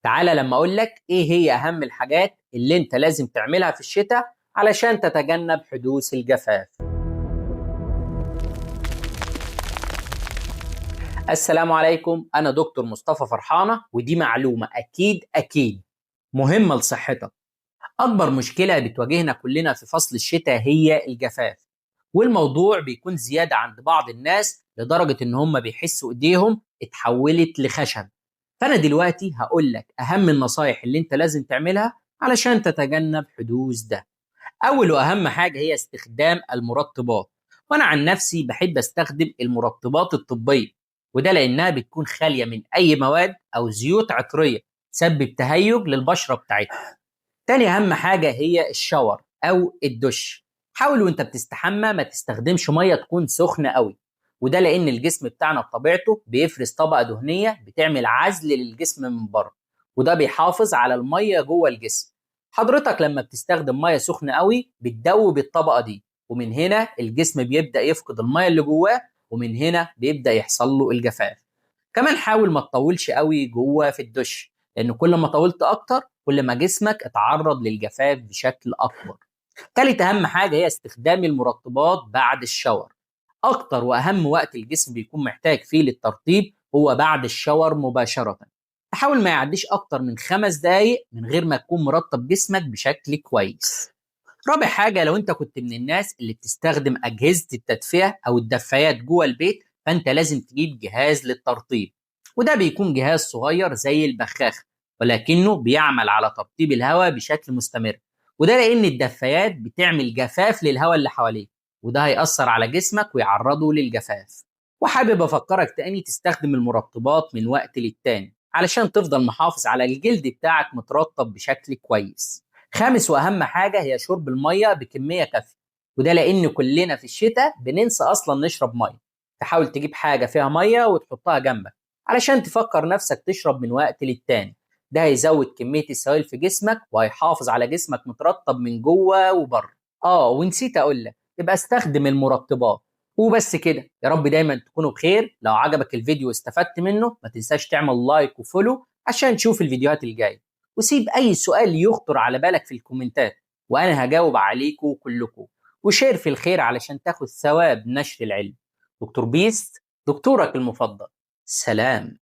تعالى لما اقول لك ايه هي اهم الحاجات اللي انت لازم تعملها في الشتاء علشان تتجنب حدوث الجفاف. السلام عليكم، انا دكتور مصطفى فرحانة، ودي معلومة اكيد مهمة لصحتك. اكبر مشكلة بتواجهنا كلنا في فصل الشتاء هي الجفاف، والموضوع بيكون زيادة عند بعض الناس لدرجة ان هم بيحسوا ايديهم اتحولت لخشب. فأنا دلوقتي هقول لك أهم النصايح اللي أنت لازم تعملها علشان تتجنب حدوث ده. أول وأهم حاجة هي استخدام المرطبات، وأنا عن نفسي بحب أستخدم المرطبات الطبية، وده لأنها بتكون خالية من أي مواد أو زيوت عطرية تسبب تهيج للبشرة بتاعتها. تاني أهم حاجة هي الشاور أو الدش. حاول وأنت بتستحمى ما تستخدمش مية تكون سخنة قوي، وده لأن الجسم بتاعنا بطبيعته بيفرز طبقة دهنية بتعمل عزل للجسم من بره، وده بيحافظ على المية جوه الجسم. حضرتك لما بتستخدم مية سخنة قوي بتدوب الطبقة دي، ومن هنا الجسم بيبدأ يفقد المية اللي جواه، ومن هنا بيبدأ يحصل له الجفاف. كمان حاول ما تطولش قوي جوه في الدش، لان كل ما طولت اكتر كل ما جسمك اتعرض للجفاف بشكل اكبر. تالت اهم حاجه هي استخدام المرطبات بعد الشاور. اكتر واهم وقت الجسم بيكون محتاج فيه للترطيب هو بعد الشاور مباشره. تحاول ما يعديش اكتر من 5 دقايق من غير ما تكون مرطب جسمك بشكل كويس. رابع حاجة، لو انت كنت من الناس اللي بتستخدم أجهزة التدفئة أو الدفايات جوه البيت، فانت لازم تجيب جهاز للترطيب، وده بيكون جهاز صغير زي البخاخة، ولكنه بيعمل على ترطيب الهواء بشكل مستمر، وده لأن الدفايات بتعمل جفاف للهواء اللي حواليك، وده هيأثر على جسمك ويعرضه للجفاف. وحابب أفكرك تاني تستخدم المرطبات من وقت للتاني علشان تفضل محافظ على الجلد بتاعك مترطب بشكل كويس. خامس واهم حاجه هي شرب الميه بكميه كافيه، وده لان كلنا في الشتاء بننسى اصلا نشرب ميه. تحاول تجيب حاجه فيها ميه وتحطها جنبك علشان تفكر نفسك تشرب من وقت للتاني. ده هيزود كميه السوائل في جسمك وهيحافظ على جسمك مترطب من جوه وبره. ونسيت اقول لك يبقى استخدم المرطبات. وبس كده، يا رب دايما تكونوا بخير. لو عجبك الفيديو واستفدت منه ما تنساش تعمل لايك وفولو عشان تشوف الفيديوهات الجايه، وسيب أي سؤال يخطر على بالك في الكومنتات وأنا هجاوب عليكم كلكم. وشير في الخير علشان تاخد ثواب نشر العلم. دكتور بيست، دكتورك المفضل. سلام.